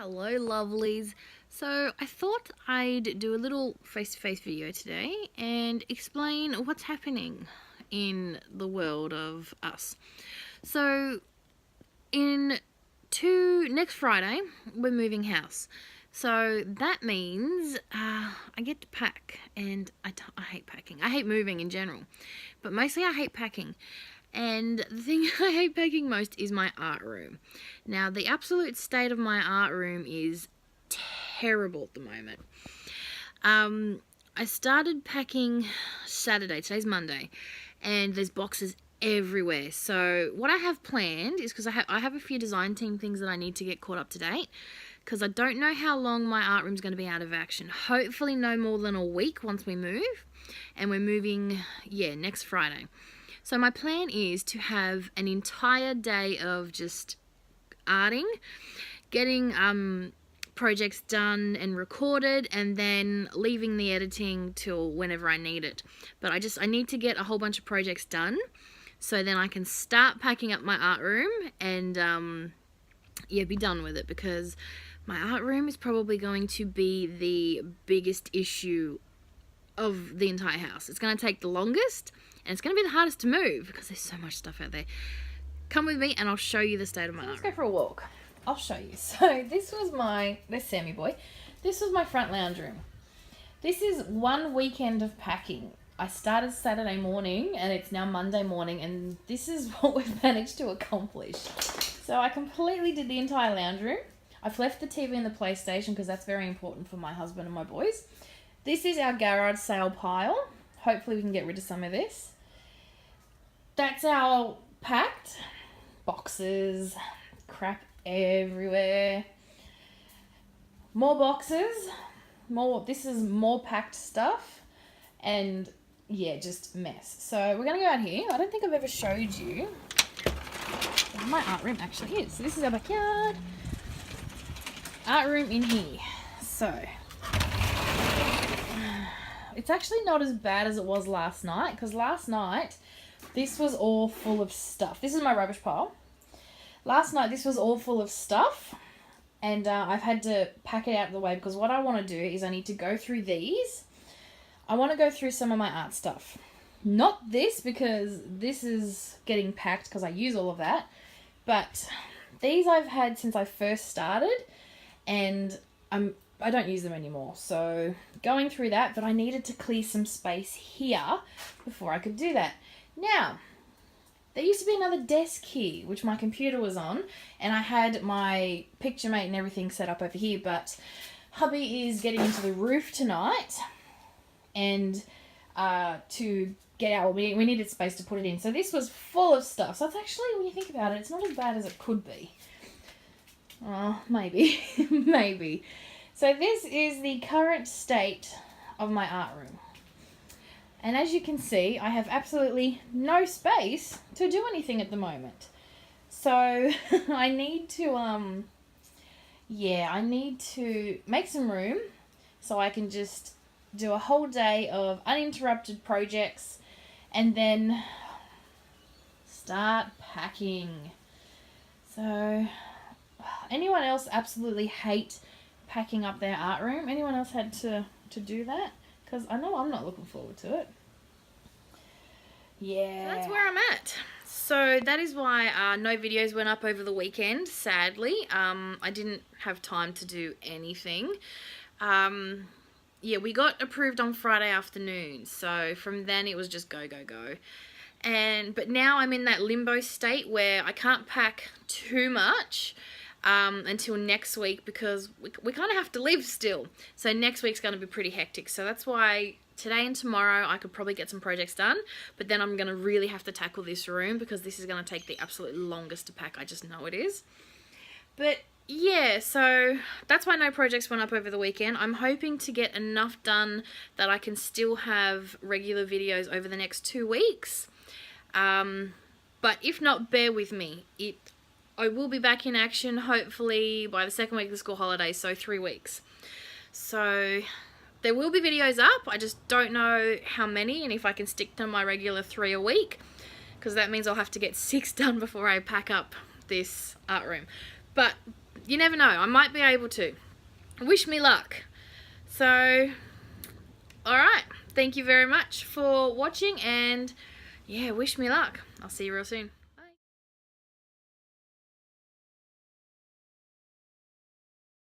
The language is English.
Hello lovelies. So I thought I'd do a little face-to-face video today and explain what's happening in the world of us. So next Friday we're moving house. So that means I get to pack, and I hate packing. I hate moving in general, but mostly I hate packing. And the thing I hate packing most is my art room. Now, the absolute state of my art room is terrible at the moment. I started packing Saturday, today's Monday, and there's boxes everywhere. So what I have planned is, because I have a few design team things that I need to get caught up to date, because I don't know how long my art room's going to be out of action. Hopefully no more than a week once we move, and we're moving, next Friday. So my plan is to have an entire day of just arting, getting projects done and recorded, and then leaving the editing till whenever I need it. But I need to get a whole bunch of projects done, so then I can start packing up my art room and be done with it, because my art room is probably going to be the biggest issue of the entire house. It's going to take the longest, and it's going to be the hardest to move because there's so much stuff out there. Come with me and I'll show you the state of my art room. Let's go for a walk. I'll show you. So there's Sammy boy. This was my front lounge room. This is one weekend of packing. I started Saturday morning and it's now Monday morning, and this is what we've managed to accomplish. So I completely did the entire lounge room. I've left the TV and the PlayStation because that's very important for my husband and my boys. This is our garage sale pile. Hopefully we can get rid of some of this. That's our packed boxes, crap everywhere. More boxes, this is more packed stuff, and just mess. So we're gonna go out here. I don't think I've ever showed you where my art room actually is. So this is our backyard. Art room in here. So it's actually not as bad as it was last night, because last night this was all full of stuff. This is my rubbish pile. Last night this was all full of stuff, and I've had to pack it out of the way, because what I want to do is I need to go through these. I want to go through some of my art stuff. Not this, because this is getting packed because I use all of that, but these I've had since I first started, and I don't use them anymore. So going through that, but I needed to clear some space here before I could do that. Now, there used to be another desk here, which my computer was on, and I had my Picturemate and everything set up over here, but hubby is getting into the roof tonight, and to get out, we needed space to put it in. So this was full of stuff. So it's actually, when you think about it, it's not as bad as it could be. Oh, maybe. Maybe. So this is the current state of my art room. And as you can see, I have absolutely no space to do anything at the moment. So I need to, I need to make some room so I can just do a whole day of uninterrupted projects and then start packing. So anyone else absolutely hate packing up their art room? Anyone else had to do that? Because I know I'm not looking forward to it. Yeah. So that's where I'm at. So that is why no videos went up over the weekend, sadly. I didn't have time to do anything. We got approved on Friday afternoon. So from then it was just go, go, go. But now I'm in that limbo state where I can't pack too much until next week, because we kind of have to live still. So next week's going to be pretty hectic. So that's why today and tomorrow I could probably get some projects done, but then I'm going to really have to tackle this room, because this is going to take the absolute longest to pack. I just know it is. But yeah, so that's why no projects went up over the weekend. I'm hoping to get enough done that I can still have regular videos over the next 2 weeks. But if not, bear with me. I will be back in action hopefully by the second week of the school holidays, so 3 weeks. So there will be videos up. I just don't know how many and if I can stick to my regular 3 a week, because that means I'll have to get 6 done before I pack up this art room. But you never know. I might be able to. Wish me luck. So, alright. Thank you very much for watching, and yeah, wish me luck. I'll see you real soon.